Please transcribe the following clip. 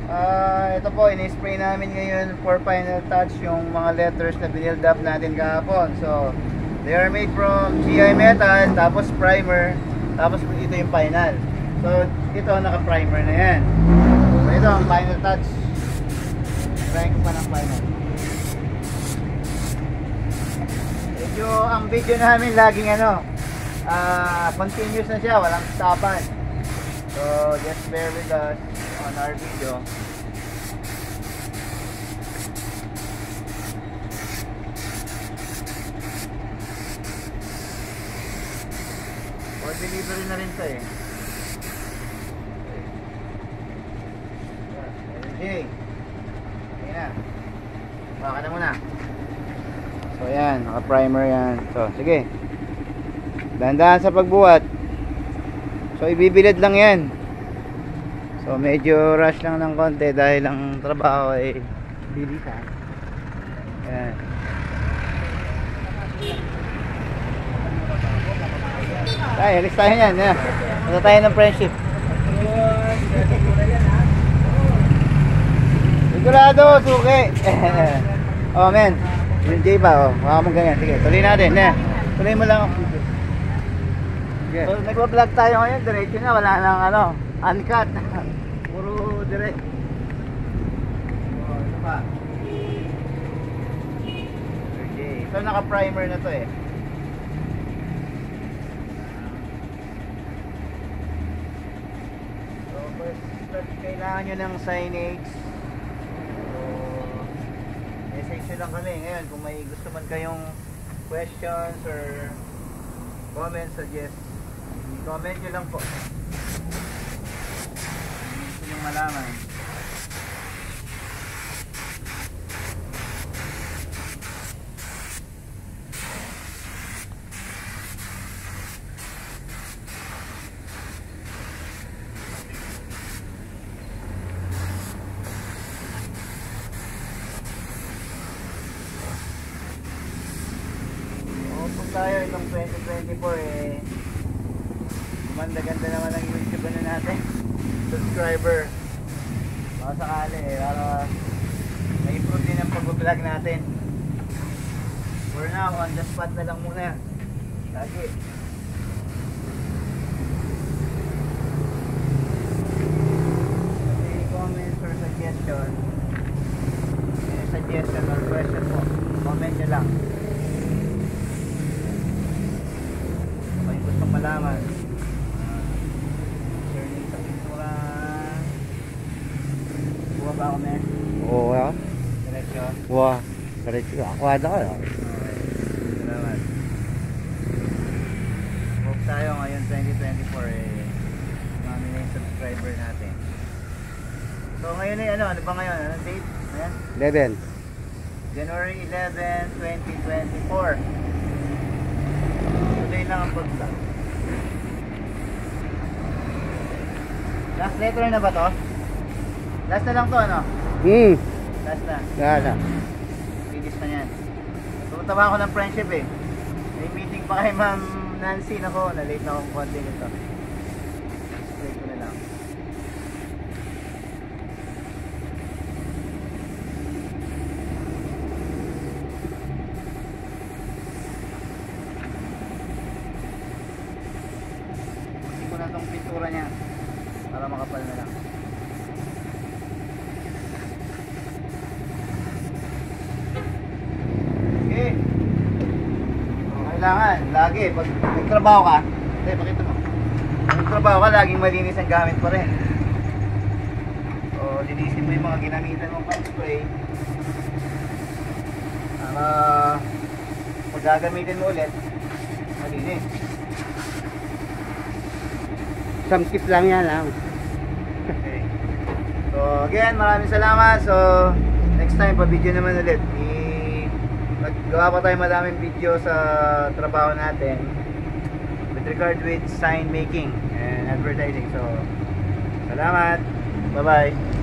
Ito po, in-spray namin ngayon for final touch yung mga letters na binild up natin kahapon. So, they are made from GI metal, tapos primer, tapos ito yung final. So, ito naka-primer na yan. So, ito ang final touch. Try ko pa ng final. Medyo ang video namin laging continuous na siya, walang stopan. So, just bear with us on our video. For delivery na rin ito eh. Okay. Okay na. Baka na muna. So yan, naka-primer yan. So, sige. Dahan-dahan sa pagbuhat. So, ibibilad lang yan. So, medyo rush lang ng konti dahil ang trabaho ay bilisan. Yan. Ay, alis tayo yan. Punta tayo ng friendship. Sigurado, suki. Oh, men. Yung J ba? Oh, baka mong ganyan. Sige, tuloy natin. Tuloy mo lang ako. So, nagpa-vlog tayo ngayon. Diretso na. Wala nang uncut. Puro direct. Oh, ito pa. Okay. Ito naka-primer na to eh. So, first kailangan nyo ng signage. So, message nyo lang kami. Ngayon, kung may gusto man kayong questions or comments, suggest, comment nyo lang po. Gusto nyo malaman. Kung tayo itong 2024 eh, ganda naman ang YouTube natin, subscriber. Baka sakali eh, para ma-improve din ang pag-vlog natin. For now, on the spot na lang muna lagi. Any comments or suggestion, any suggestion or question po, comment nyo lang. May gustong malaman. Turning sa pintura. Buwa ba ako, men? Oo, ya. Diretso. Wah, diretso. Ako ada ka. Okay. Salamat. Hope tayo ngayon 2024 eh. Marami na yung subscriber natin. So ngayon ay ano ba ngayon? Anong date? Ayan. 11. January 11, 2024. Tuloy lang ang pag-vlog. Last letter na ba to? Last na lang to, ano? Last na. Gana. Finish na yan. Pumunta ba ako ng friendship eh. May meeting pa kay Ma'am Nancy. Nako, na-late na akong konti nito. Wait ko na lang. Hindi ko na itong pintura niya para makapal na lang. Okay. Kailangan lagi pag nagtrabaho ka, pakita mo. Pag nagtrabaho ka, laging malinis ang gamit pa rin. So, linisin mo yung mga ginamitan mong pang-spray para pag gagamitin mo ulit, malinis. Samkip lang yan lang. Okay. So, again, maraming salamat. So, next time, pa-video naman ulit. Maggawa pa tayo madaming video sa trabaho natin with regard with sign making and advertising. So, salamat. Bye-bye.